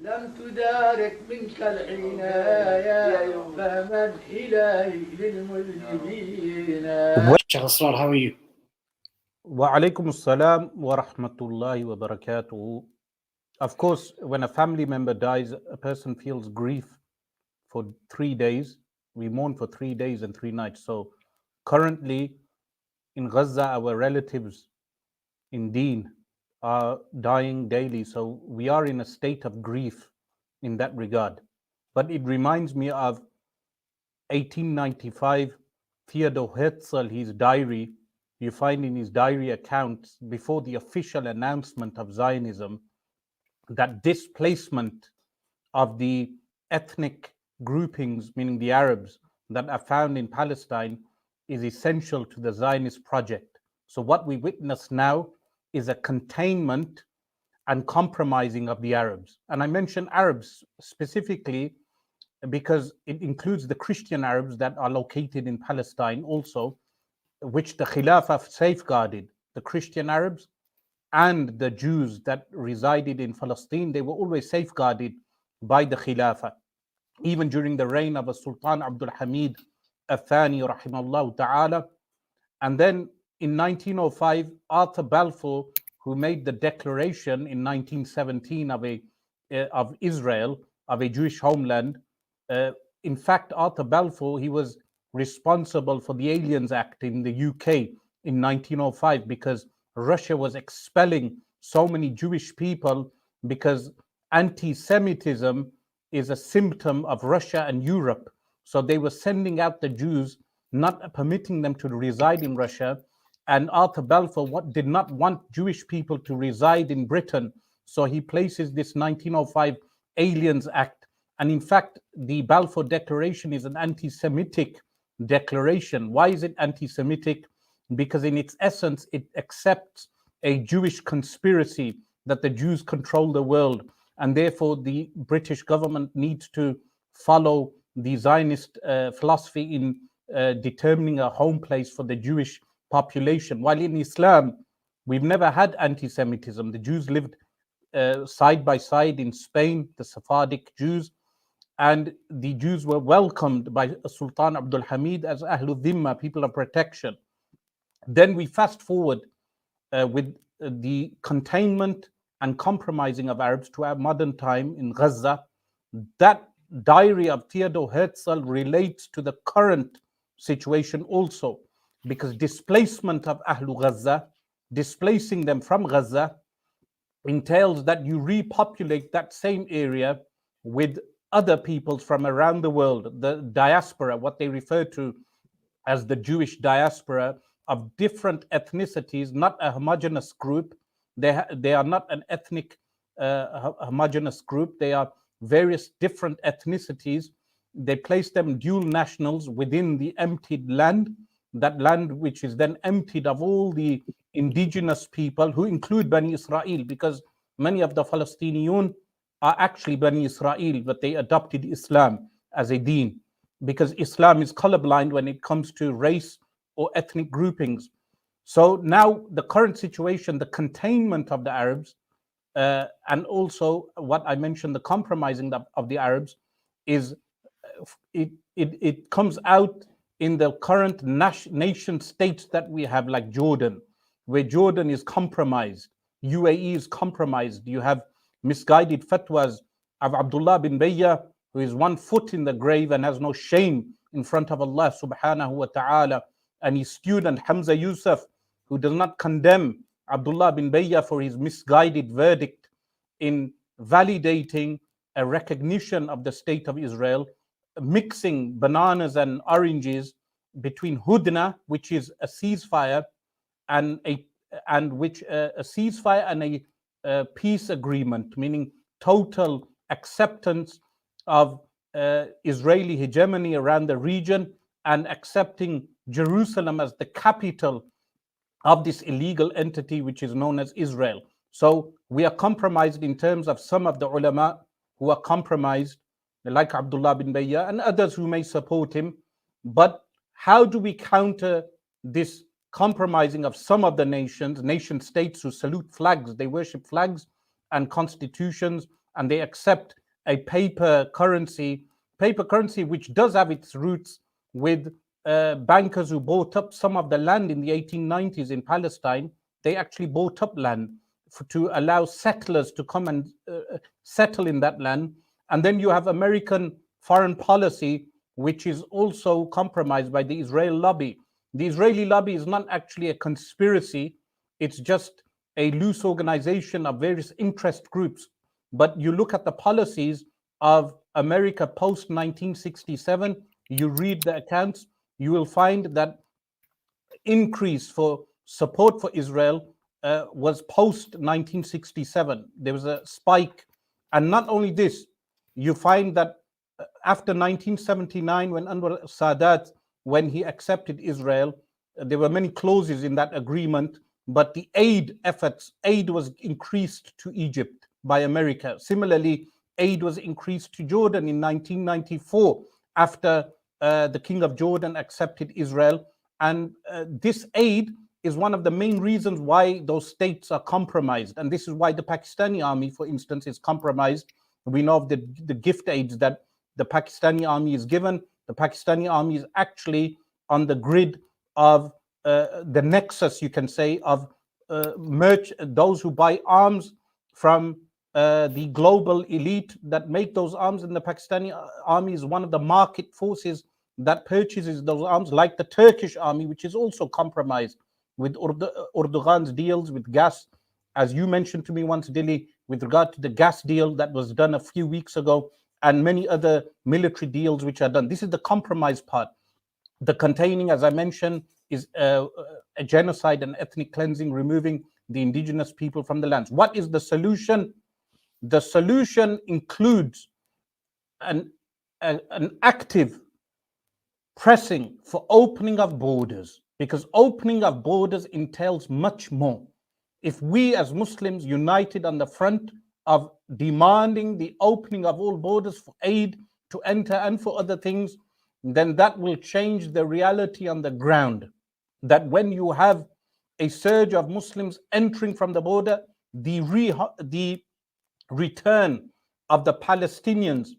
لم تدارك منك العناية فمن إلهي للمذنبين. Sheikh Asrar, how are you? Wa alaikum assalam wa rahmatullahi wa barakatuh. Of course, when a family member dies, a person feels grief for 3 days. We mourn for 3 days and 3 nights. So currently in Gaza, our relatives in Deen are dying daily. So we are in a state of grief in that regard. But it reminds me of 1895, Theodor Herzl, his diary. You find in his diary accounts before the official announcement of Zionism that displacement of the ethnic groupings, meaning the Arabs, that are found in Palestine is essential to the Zionist project. So what we witness now is a containment and compromising of the Arabs. And I mention Arabs specifically because it includes the Christian Arabs that are located in Palestine also, which the Khilafah safeguarded. The Christian Arabs and the Jews that resided in Palestine, they were always safeguarded by the Khilafah, even during the reign of Sultan Abdul Hamid al-Thani rahimahullah ta'ala. And then in 1905, Arthur Balfour, who made the declaration in 1917 of Israel, of a Jewish homeland, in fact, Arthur Balfour, he was responsible for the Aliens Act in the UK in 1905 because Russia was expelling so many Jewish people because anti-Semitism is a symptom of Russia and Europe. So they were sending out the Jews, not permitting them to reside in Russia. And Arthur Balfour did not want Jewish people to reside in Britain. So he places this 1905 Aliens Act. And in fact, the Balfour Declaration is an anti-Semitic declaration. Why is it anti-Semitic? Because in its essence, it accepts a Jewish conspiracy that the Jews control the world. And therefore, the British government needs to follow the Zionist philosophy in determining a home place for the Jewish population. While in Islam, we've never had anti-Semitism. The Jews lived side by side in Spain, the Sephardic Jews, and the Jews were welcomed by Sultan Abdul Hamid as Ahlul Dhimma, people of protection. Then we fast forward with the containment and compromising of Arabs to our modern time in Gaza. That diary of Theodor Herzl relates to the current situation also, because displacement of Ahlul Gaza, displacing them from Gaza, entails that you repopulate that same area with other peoples from around the world, the diaspora, what they refer to as the Jewish diaspora of different ethnicities, not a homogeneous group. They are not an ethnic homogeneous group. They are various different ethnicities. They place them dual nationals within the emptied land, that land which is then emptied of all the indigenous people who include Bani Israel, because many of the Palestinians are actually Bani Israel, but they adopted Islam as a deen, because Islam is colorblind when it comes to race or ethnic groupings. So now the current situation, the containment of the Arabs, and also what I mentioned, the compromising of the Arabs, is it comes out in the current nation states that we have, like Jordan, where Jordan is compromised, UAE is compromised. You have misguided fatwas of Abdullah bin Bayya, who is 1 foot in the grave and has no shame in front of Allah subhanahu wa ta'ala, and his student Hamza Yusuf, who does not condemn Abdullah bin Bayya for his misguided verdict in validating a recognition of the state of Israel, mixing bananas and oranges between Hudna, which is a ceasefire, and a ceasefire and a peace agreement, meaning total acceptance of Israeli hegemony around the region and accepting Jerusalem as the capital of this illegal entity which is known as Israel. So we are compromised in terms of some of the ulama who are compromised, like Abdullah bin Bayya and others who may support him. But how do we counter this compromising of some of the nation states who salute flags, they worship flags and constitutions and they accept a paper currency which does have its roots with bankers who bought up some of the land in the 1890s in Palestine. They actually bought up land to allow settlers to come and settle in that land. And then you have American foreign policy, which is also compromised by the Israeli lobby. The Israeli lobby is not actually a conspiracy. It's just a loose organization of various interest groups. But you look at the policies of America post 1967, you read the accounts, you will find that increase for support for Israel was post 1967. There was a spike. And not only this, you find that after 1979, when Anwar Sadat, when he accepted Israel, there were many clauses in that agreement, but the aid was increased to Egypt by America. Similarly, aid was increased to Jordan in 1994 after the King of Jordan accepted Israel. And this aid is one of the main reasons why those states are compromised. And this is why the Pakistani army, for instance, is compromised. We know of the gift aids that the Pakistani army is given. The Pakistani army is actually on the grid of the nexus, you can say, of those who buy arms from the global elite that make those arms. And the Pakistani army is one of the market forces that purchases those arms, like the Turkish army, which is also compromised with Erdogan's deals with gas. As you mentioned to me once, Dilly, with regard to the gas deal that was done a few weeks ago, and many other military deals which are done. This is the compromise part. The containing, as I mentioned, is a genocide and ethnic cleansing, removing the indigenous people from the lands. What is the solution? The solution includes an active pressing for opening of borders, because opening of borders entails much more. If we as Muslims united on the front of demanding the opening of all borders for aid to enter and for other things, then that will change the reality on the ground. That when you have a surge of Muslims entering from the border, the return of the Palestinians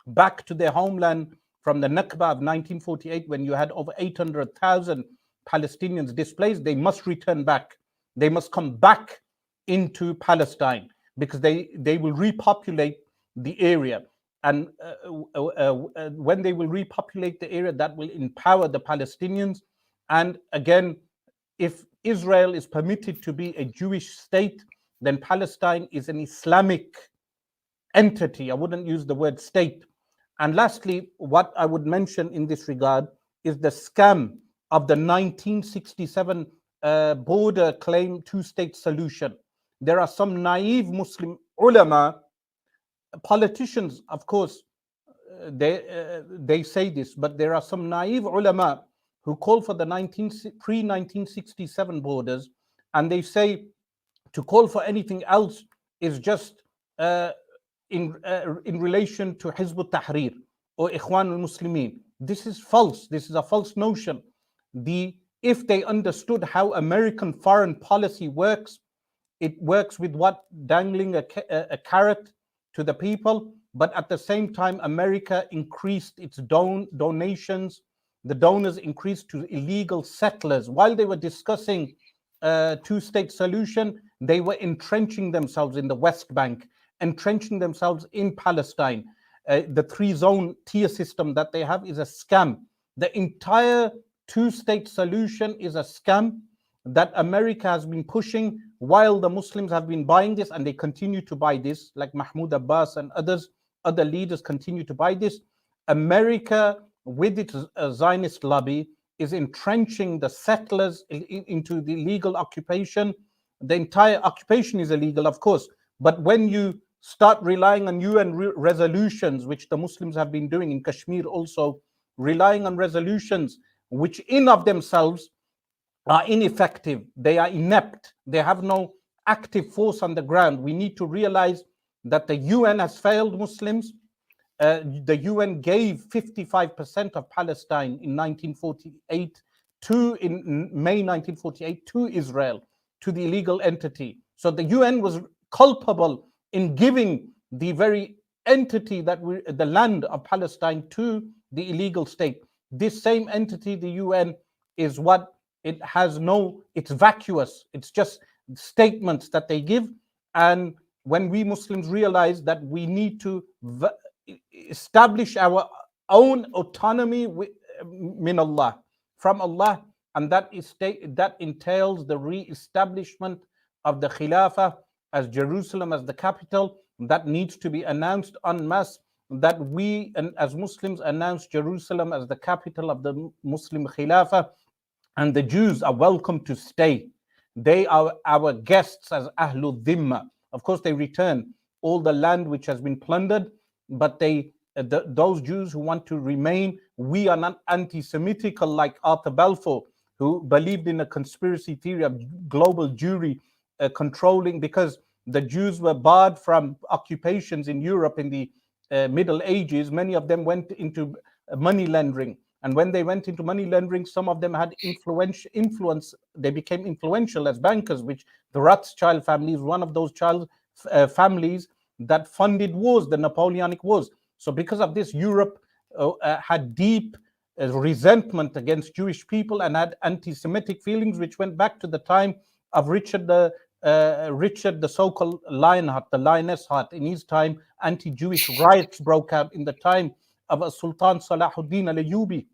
back to their homeland from the Nakba of 1948, when you had over 800,000 Palestinians displaced, they must return back. They must come back into Palestine, because they will repopulate the area. And when they will repopulate the area, that will empower the Palestinians. And again, if Israel is permitted to be a Jewish state, then Palestine is an Islamic entity. I wouldn't use the word state. And lastly, what I would mention in this regard is the scam of the 1967 border claim two-state solution. There are some naive Muslim ulama, politicians, of course, they say this, but there are some naive ulama who call for the pre-1967 borders, and they say to call for anything else is just in relation to Hizb ut-Tahrir or Ikhwan al-Muslimin. This is false. This is a false notion. If they understood how American foreign policy works, it works with what? Dangling a carrot to the people, but at the same time, America increased its donations. The donors increased to illegal settlers. While they were discussing two-state solution, they were entrenching themselves in the West Bank, entrenching themselves in Palestine. The three-zone tier system that they have is a scam. The entire two-state solution is a scam that America has been pushing while the Muslims have been buying this, and they continue to buy this, like Mahmoud Abbas and other leaders continue to buy this. America, with its Zionist lobby, is entrenching the settlers into the legal occupation. The entire occupation is illegal, of course, but when you start relying on UN resolutions, which the Muslims have been doing in Kashmir also, relying on resolutions which in of themselves are ineffective, they are inept, they have no active force on the ground. We need to realize that the UN has failed Muslims. The UN gave 55% of Palestine in 1948 in May 1948 to Israel, to the illegal entity. So the UN was culpable in giving the very entity that the land of Palestine to the illegal state. This same entity, the UN, is what it has it's vacuous. It's just statements that they give. And when we Muslims realize that we need to establish our own autonomy min Allah, from Allah, and that entails the re-establishment of the Khilafah as Jerusalem as the capital. That needs to be announced en masse, that we as Muslims announce Jerusalem as the capital of the Muslim Khilafah, and the Jews are welcome to stay. They are our guests as Ahlul Dhimma. Of course, they return all the land which has been plundered, but those Jews who want to remain, we are not anti-Semitical like Arthur Balfour, who believed in a conspiracy theory of global Jewry controlling, because the Jews were barred from occupations in Europe in the Middle Ages. Many of them went into money laundering. And when they went into money laundering, some of them had influence. They became influential as bankers, which the Rothschild family is one of those families that funded wars, the Napoleonic Wars. So because of this, Europe had deep resentment against Jewish people and had anti-Semitic feelings, which went back to the time of Richard the so-called Lionheart, the Lioness Heart. In his time, anti-Jewish riots broke out in the time of Sultan Salahuddin al-Ayyubi.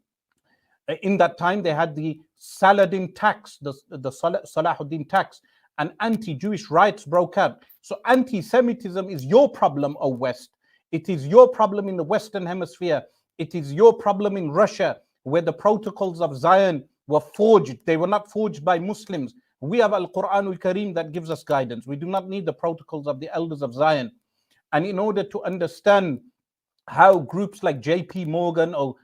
In that time, they had the Saladin tax, the Salahuddin tax, and anti-Jewish riots broke out. So anti-Semitism is your problem, O West. It is your problem in the Western Hemisphere. It is your problem in Russia, where the protocols of Zion were forged. They were not forged by Muslims. We have Al-Quran al-Karim that gives us guidance. We do not need the protocols of the elders of Zion. And in order to understand how groups like J.P. Morgan or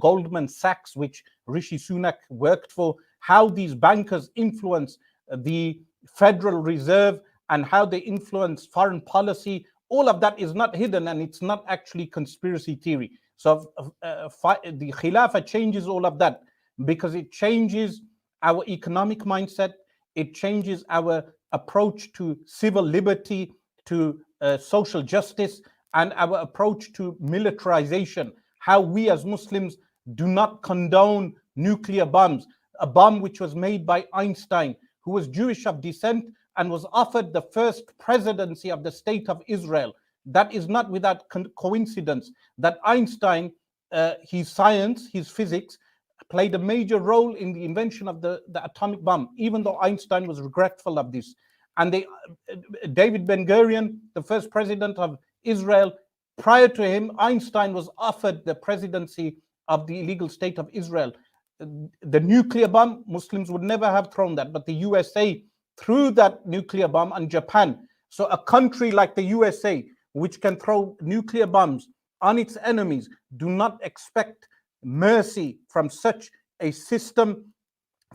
Goldman Sachs, which Rishi Sunak worked for, how these bankers influence the Federal Reserve and how they influence foreign policy, all of that is not hidden, and it's not actually conspiracy theory. So the Khilafah changes all of that, because it changes our economic mindset, it changes our approach to civil liberty, to social justice, and our approach to militarization. How we as Muslims do not condone nuclear bombs. A bomb which was made by Einstein, who was Jewish of descent and was offered the first presidency of the State of Israel. That is not without coincidence that Einstein, his science, his physics, played a major role in the invention of the atomic bomb, even though Einstein was regretful of this. And David Ben-Gurion, the first president of Israel, prior to him, Einstein was offered the presidency of the illegal state of Israel. The nuclear bomb, Muslims would never have thrown that, but the USA threw that nuclear bomb on Japan. So a country like the USA, which can throw nuclear bombs on its enemies, do not expect mercy from such a system,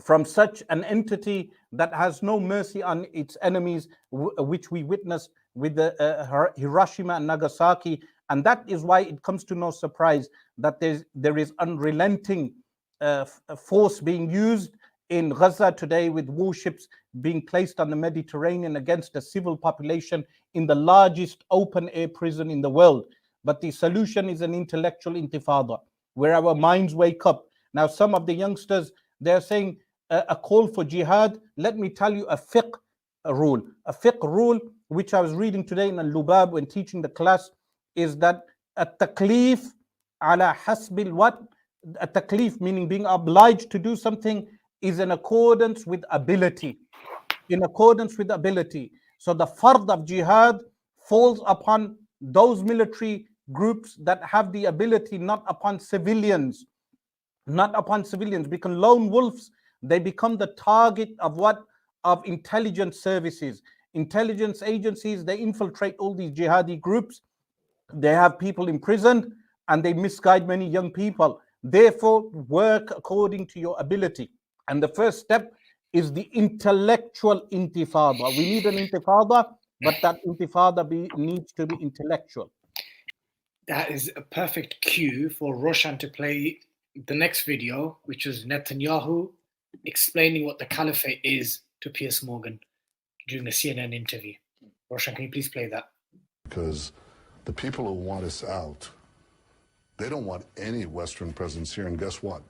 from such an entity that has no mercy on its enemies, which we witnessed with the Hiroshima and Nagasaki. And that is why it comes to no surprise that there is unrelenting force being used in Gaza today, with warships being placed on the Mediterranean against a civil population in the largest open-air prison in the world. But the solution is an intellectual intifada, where our minds wake up. Now, some of the youngsters, they're saying a call for jihad. Let me tell you a fiqh rule. A fiqh rule, which I was reading today in Al-Lubab when teaching the class, is that at-taklif ala hasbil what? At-taklif, meaning being obliged to do something, is in accordance with ability. In accordance with ability. So the fard of jihad falls upon those military groups that have the ability, not upon civilians. Not upon civilians. Because lone wolves, they become the target of what? Of intelligence services. Intelligence agencies, they infiltrate all these jihadi groups. They have people imprisoned and they misguide many young people. Therefore, work according to your ability. And the first step is the intellectual intifada. We need an intifada, but that intifada needs to be intellectual. That is a perfect cue for Roshan to play the next video, which is Netanyahu explaining what the Caliphate is to Piers Morgan during the CNN interview. Roshan, can you please play that? Because The people who want us out, they don't want any Western presence here, and guess what?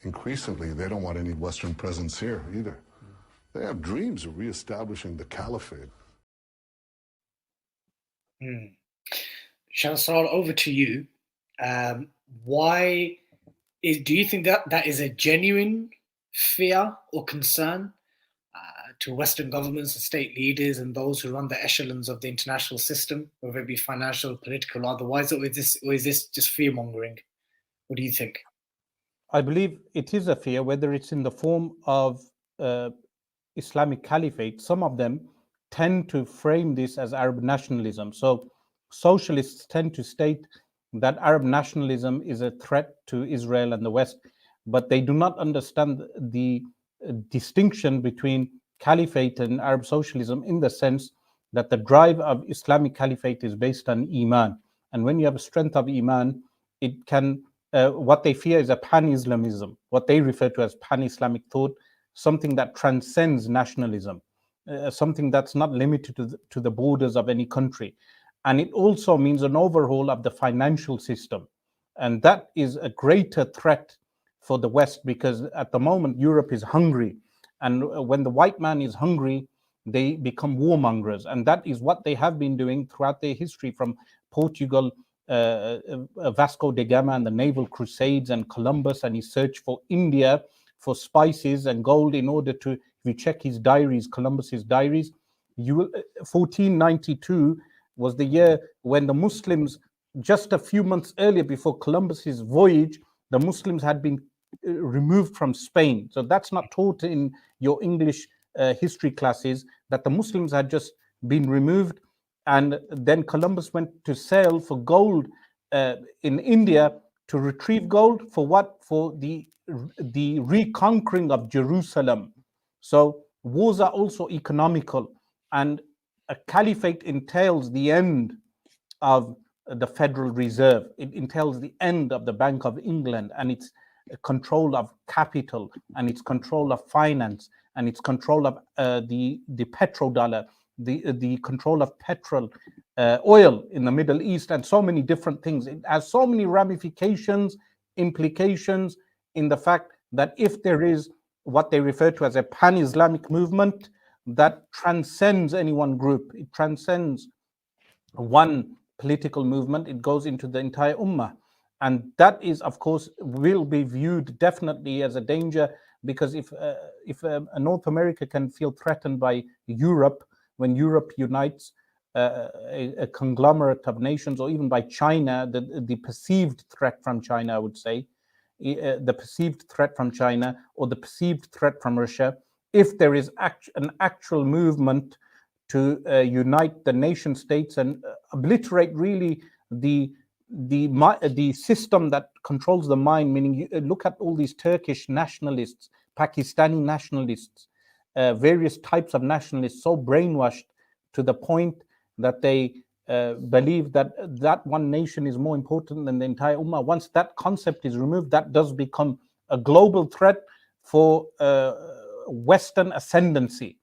Increasingly, they don't want any Western presence here either. They have dreams of reestablishing the Caliphate. Asrar, over to you. Do you think that is a genuine fear or concern to Western governments and state leaders and those who run the echelons of the international system, whether it be financial, political, or otherwise, or is this just fear-mongering? What do you think? I believe it is a fear, whether it's in the form of Islamic Caliphate. Some of them tend to frame this as Arab nationalism. So socialists tend to state that Arab nationalism is a threat to Israel and the West, but they do not understand the distinction between Caliphate and Arab socialism, in the sense that the drive of Islamic Caliphate is based on Iman. And when you have a strength of Iman, it can, what they fear is a pan-Islamism, what they refer to as pan-Islamic thought, something that transcends nationalism, something that's not limited to the borders of any country. And it also means an overhaul of the financial system. And that is a greater threat for the West, because at the moment, Europe is hungry. And when the white man is hungry, they become warmongers. And that is what they have been doing throughout their history, from Portugal, Vasco da Gama and the naval crusades, and Columbus and his search for India, for spices and gold, in order to, if you check his diaries, Columbus's diaries, 1492 was the year when the Muslims, just a few months earlier, before Columbus's voyage, the Muslims had been removed from Spain. So that's not taught in your English history classes, that the Muslims had just been removed. And then Columbus went to sail for gold in India, to retrieve gold for what? For the reconquering of Jerusalem. So wars are also economical, and a caliphate entails the end of the Federal Reserve. It entails the end of the Bank of England and its control of capital, and its control of finance, and its control of the petrodollar, the control of petrol, oil in the Middle East, and so many different things. It has so many ramifications, implications, in the fact that if there is what they refer to as a pan-Islamic movement that transcends any one group, it transcends one political movement, it goes into the entire ummah. And that is, of course, will be viewed definitely as a danger, because if North America can feel threatened by Europe, when Europe unites, a conglomerate of nations, or even by China, the perceived threat from China, I would say, the perceived threat from China, or the perceived threat from Russia, if there is an actual movement to unite the nation states and obliterate really the system that controls the mind, meaning you look at all these Turkish nationalists, Pakistani nationalists, various types of nationalists, so brainwashed to the point that they believe that one nation is more important than the entire ummah. Once that concept is removed, that does become a global threat for Western ascendancy.